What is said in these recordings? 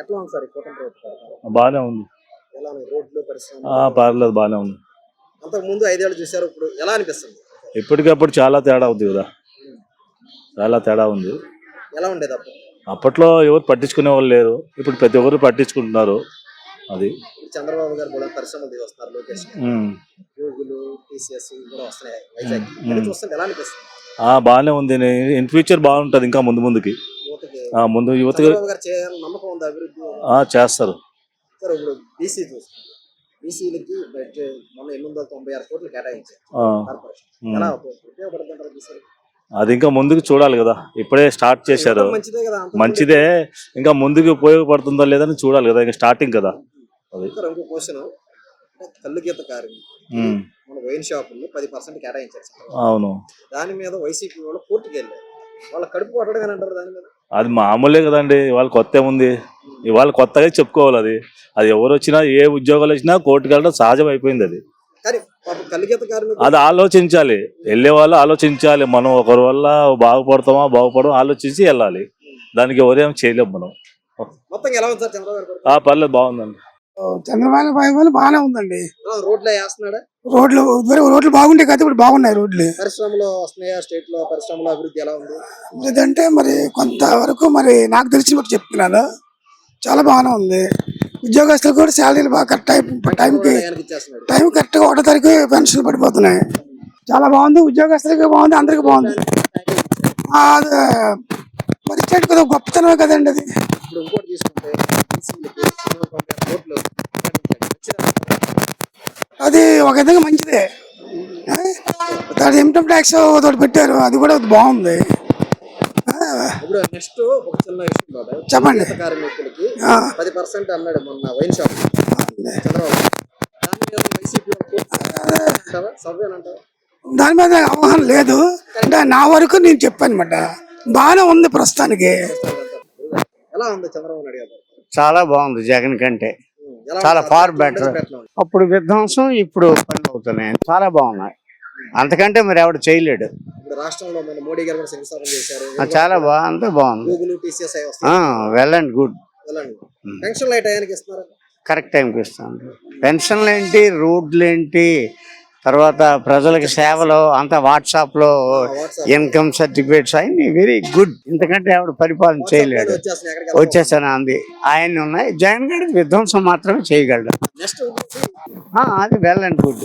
ఎట్లా ఉంది సార్ ఈ కూటమి ప్రభుత్వం? బాగానే ఉంది. ఎలా ఉంది రోడ్లు పరిశ్రమ? పర్లేదు, బాగానే ఉంది. అంతకు ముందు 5 ఏళ్ళు చూశారు, ఇప్పుడు ఎలా అనిపిస్తుంది? ఇప్పటికప్పుడు చాలా తేడా ఉంది కదా, చాలా తేడా ఉంది. ఎలా ఉండేది అప్పుడు? అప్పట్లో ఎవరు పట్టించుకునే వాళ్ళు లేరు, ఇప్పుడు ప్రతి ఒక్కరు పట్టించుకుంటున్నారు. అది చంద్రబాబు గారు కూడా పరిశ్రమలు తీసుకొస్తున్నారు, లోకేష్ గూగుల్, టీసీఎస్ కూడా వస్తున్నాయి వైజాగ్. చూస్తుంటే ఎలా అనిపిస్తుంది? బాగానే ఉంది. ఇన్ ఫ్యూచర్ బాగుంటది ఇంకా ముందు ముందుకి. ముందు యువతకి నమ్మకం ఉంది అభివృద్ధి చేస్తారు. సార్ ఇప్పుడు బీసీ చూస్తారు, బీసీలకి బడ్జెట్ మొన్న 896 కోట్లు కేటాయించారు. ఎలా ఉపయోగపడుతుంటారు బీసీ? అది ఇంకా ముందుకు చూడాలి కదా, ఇప్పుడే స్టార్ట్ చేశారు. మంచిదే కదా, మంచిదే. ఇంకా ముందుకు ఉపయోగపడుతుందా లేదని చూడాలి కదా, ఇంకా స్టార్టింగ్ కదా. అది ఇంకో క్వశ్చన్, కళ్ళు గీత కార్మికులు మన వైన్ షాపుల్లో 10% కేటాయించారు. అవును, దాని మీద వైసీపీ వాళ్ళు కోర్టుకు వెళ్ళారు. వాళ్ళ కడుపు కొట్టడం అంటారు దాని మీద. అది మామూలే కదండి, ఇవాళ కొత్త ఏముంది, ఇవాళ కొత్తగా చెప్పుకోవాలి. అది అది ఎవరు వచ్చినా, ఏ ఉద్యోగాలు వచ్చినా కోర్టుకు వెళ్ళడం సహజం అయిపోయింది. అది అది ఆలోచించాలి, వెళ్ళే వాళ్ళు ఆలోచించాలి. మనం ఒకరి వల్ల బాగుపడడం ఆలోచించి వెళ్ళాలి. దానికి ఎవరేం చేయలేము మనం. పర్లేదు, బాగుందండి. చంద్రబాబు బాగానే ఉందండి. రోడ్లు వేస్తున్నాడా? రోడ్లు బాగుంటాయి కదా, ఇప్పుడు బాగున్నాయి రోడ్లు. పరిశ్రమలు వస్తున్నాయా? స్టేట్ లో పరిశ్రమల అభివృద్ధి ఎలా ఉంది? అభివృద్ధి అంటే మరి కొంతవరకు మరి నాకు తెలిసి బట్టి చెప్తున్నాను, చాలా బాగానే ఉంది. ఉద్యోగస్తులు కూడా శాలరీలు బాగా టైం కరెక్ట్ గా 1వ తారీఖు పెన్షన్ పడిపోతున్నాయి. చాలా బాగుంది, ఉద్యోగస్తులకి బాగుంది, అందరికి బాగుంది. మరి స్టేట్ కదా గొప్పతనమే కదండి అది. అది ఒక విధంగా మంచిదే. ఇన్కమ్ ట్యాక్స్ ఒకటి పెట్టారు, అది కూడా బాగుంది. చెప్పండి. కార్మికులకి 10% అన్నాడు మొన్న వైన్ షాప్ దాని మీద అవగాహన లేదు అంటే నా వరకు నేను చెప్పాను అనమాట. బాగానే ఉంది ప్రస్తుతానికి. ఎలా ఉంది చంద్రబాబు నాయుడు గారు? చాలా బాగుంది, జగన్ కంటే చాలా ఫార్ బెటర్. అప్పుడు విధ్వంసం, ఇప్పుడు పనులు అవుతున్నాయి, చాలా బాగున్నాయి. అంతకంటే మరి ఎవడు చేయలేడు. రాష్ట్రంలో మోడీ గారు కూడా శంకుస్థాపన చేశారు, చాలా బాగుంది. Google, TCS well and good. పెన్షన్లు టయానికి ఇస్తున్నారు, కరెక్ట్ టైంకి ఇస్తాను. పెన్షన్లు ఏంటి, రోడ్లు ఏంటి, తర్వాత ప్రజలకు సేవలు అంతా వాట్సాప్ లో ఇన్కమ్ సర్టిఫికేట్స్ అన్ని వెరీ గుడ్. ఇంతకంటే ఎవడు పరిపాలన చేయలేడు. వచ్చేసాను అంది ఆయన్ని ఉన్నాయి. జగన్ గారి విధ్వంసం మాత్రమే చేయగలడు. అది వెల్ అండ్ గుడ్.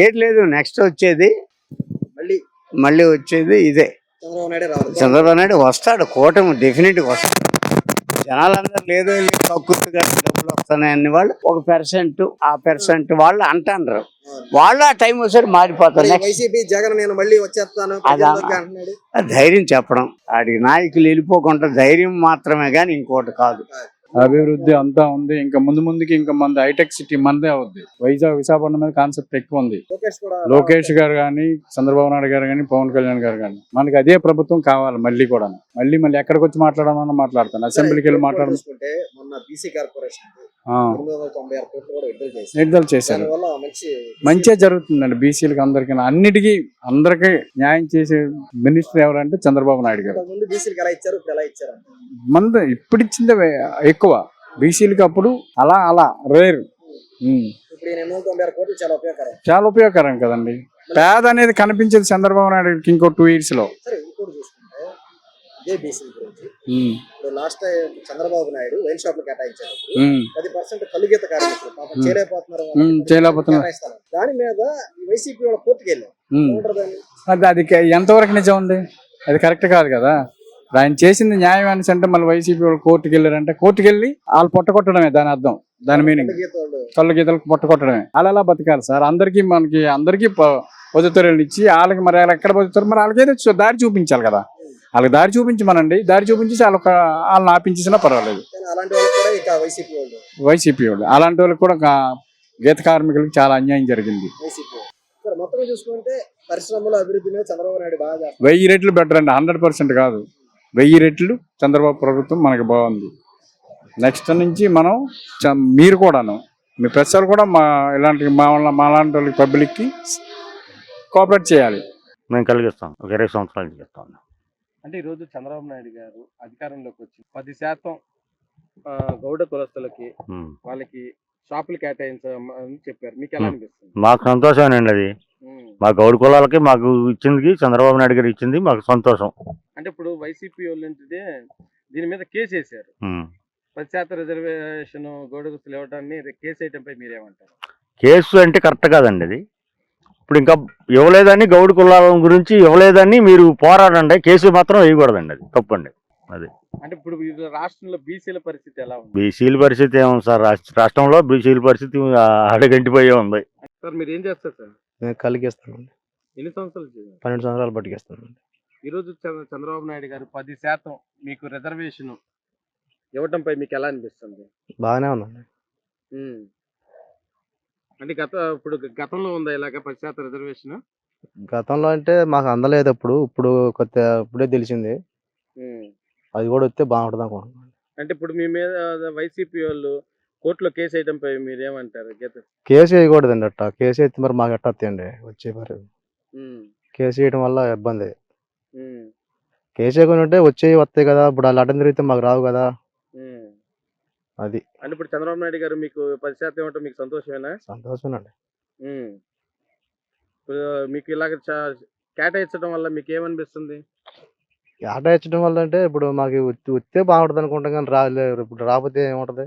ఏది లేదు, నెక్స్ట్ వచ్చేది మళ్ళీ వచ్చేది ఇదే. చంద్రబాబు నాయుడు వస్తాడు, కూటమి డెఫినెట్ గా వస్తాడు. జనాలందరూ లేదో కక్కుర్తిగా డబ్బులు వస్తున్నాయని వాళ్ళు 1% ఆ % వాళ్ళు అంటారు. వాళ్ళు ఆ టైం వచ్చేసరికి మారిపోతారు. ధైర్యం చెప్పడం, ఆడికి నాయకులు వెళ్ళిపోకుండా ధైర్యం మాత్రమే గాని ఇంకోటి కాదు. అభివృద్ధి అంతా ఉంది. ఇంకా ముందుకి ఇంకా మన హైటెక్ సిటీ మనదే అవుద్ది. విశాఖపట్నం మీద కాన్సెప్ట్ ఎక్కువ ఉంది. లోకేష్ గారు కానీ, చంద్రబాబు నాయుడు గారు కానీ, పవన్ కళ్యాణ్ గారు కానీ, మనకి అదే ప్రభుత్వం కావాలి. మళ్ళీ మళ్ళీ ఎక్కడికి వచ్చి మాట్లాడమన్నా మాట్లాడతాను. అసెంబ్లీకి వెళ్ళి మాట్లాడుకుంటే విడుదల చేశారు. మంచిగా జరుగుతుందండి బీసీలకు అందరికి. అందరికి న్యాయం చేసే మినిస్టర్ ఎవరంటే చంద్రబాబు నాయుడు గారు. మన ఇప్పుడు ఇచ్చిందే ఎక్కువ బీసీలకి, అప్పుడు అలా రేర్. చాలా ఉపయోగకరం కదండి. పేద అనేది కనిపించేది చంద్రబాబు నాయుడుకి ఇంకో 2 years లో. Last Chandrababu Naidu wine shop కేటాయించారు 10% కలుగీత కార్మికులు చేయలేకపోతున్నారు. దాని మీద వైసీపీ వాళ్ళ కోర్టుకు వెళ్ళారు. అది ఎంతవరకు నిజం ఉంది? అది కరెక్ట్ కాదు కదా. ఆయన చేసింది న్యాయం అనేసి అంటే మళ్ళీ వైసీపీ వాళ్ళు కోర్టుకు వెళ్ళారంటే, కోర్టుకు వెళ్ళి వాళ్ళు పొట్టకొట్టడమే దాని అర్థం, దాని మీనింగ్. కళ్ళు గీతలకు పొట్టకొట్టడమే. అలా బతకాలి సార్. అందరికీ పొద్దుతూరులు ఇచ్చి వాళ్ళకి మరి వాళ్ళు ఎక్కడ పొద్దుతారు, మరి వాళ్ళకైతే దారి చూపించాలి కదా. వాళ్ళకి దారి చూపించమనండి, దారి చూపించి వాళ్ళని ఆపించేసినా పర్వాలేదు. వైసీపీ వాళ్ళు అలాంటి వాళ్ళకి కూడా గీత కార్మికులకు చాలా అన్యాయం జరిగింది. మొత్తం చూసుకుంటే పరిశ్రమల అభివృద్ధి మీద చంద్రబాబు నాయుడు బాగా 1000 రెట్లు బెటర్ అండి. 100% కాదు, 1000 రెట్లు చంద్రబాబు ప్రభుత్వం మనకి బాగుంది. నెక్స్ట్ నుంచి మీరు కూడాను, మీ ప్రజలు కూడా ఇలాంటి మా లాంటి వాళ్ళకి, పబ్లిక్కి కోఆపరేట్ చేయాలి. మేము కలిగిస్తాం. 20 సంవత్సరాలు చేస్తాం. అంటే ఈరోజు చంద్రబాబు నాయుడు గారు అధికారంలోకి వచ్చి 10% గౌడ కులస్తులకి ఉమ్. వాళ్ళకి షాపులు కేటాయించమని చెప్పారు, మీకు ఎలా అనిపిస్తుంది? మాకు సంతోషమేనండి అది. ఉమ్. మా గౌడ కులాలకి మాకు ఇచ్చింది చంద్రబాబు నాయుడు గారు ఇచ్చింది మాకు సంతోషం. అంటే ఇప్పుడు వైసీపీ వాళ్ళు ఏంటిదే దీని మీద కేసు వేశారు, ఉమ్. 10% రిజర్వేషన్ గౌడ కులస్తులు ఇవ్వడాన్ని కేసు వేయడంపై మీరేమంటారు? కేసు అంటే కరెక్ట్ కాదండి అది. ఇప్పుడు ఇంకా ఇవ్వలేదని గౌడ కులాల గురించి ఇవ్వలేదని మీరు పోరాడండి, కేసు మాత్రం వేయకూడదండి, అది తప్పండి. అది అంటే ఇప్పుడు ఈ రాష్ట్రంలో బీసీల పరిస్థితి ఎలా ఉంది? బీసీల పరిస్థితి ఏముంది సార్, రాష్ట్రంలో బీసీల పరిస్థితి అడగంటిపోయే ఉంది. సార్ మీరు ఏం చేస్తారు సార్? నేను కలిగిస్తానండి. ఎన్ని సంవత్సరాలు చేశారు? 12 సంవత్సరాలు బతికేస్తానండి. ఈరోజు చంద్రబాబు నాయుడు గారు 10% మీకు రిజర్వేషన్ ఇవ్వటంపై మీకు ఎలా అనిపిస్తుంది? బాగానే ఉందండి. ఉమ్. అంటే ఇప్పుడు గతంలో ఉందా ఇలాగ 10% రిజర్వేషన్? గతంలో అంటే మాకు అందలేదు అప్పుడు, ఇప్పుడు ఇప్పుడే తెలిసింది. అది కూడా వస్తే బాగుంటుంది అనుకుంటున్నాను. అంటే ఇప్పుడు మీ మీద వైసీపీ వాళ్ళు కోర్టులో కేసు వేయడంపై మీరేమంటారు? కేసు వేయకూడదండి, అట్ట కేసు అయితే మరి మాకు ఎట్ట వస్తాయండి వచ్చే మరి. కేసు వేయడం వల్ల ఇబ్బంది. కేసు వేయకుండా ఉంటే వస్తాయి కదా, ఇప్పుడు వాళ్ళు అడ్డం తిరిగితే మాకు రావు కదా. అది అంటే ఇప్పుడు చంద్రబాబు నాయుడు గారు మీకు 10% ఇవ్వటం మీకు సంతోషమేనా? సంతోషమేనండి. ఇప్పుడు మీకు ఇలాగ కేటాయించడం వల్ల మీకు ఏమనిపిస్తుంది? ఆట ఇచ్చడం వల్ల అంటే ఇప్పుడు మాకు వస్తే బాగుంటుంది అనుకుంటాం, కానీ రాలేదు. ఇప్పుడు రాకపోతే ఏముంటది?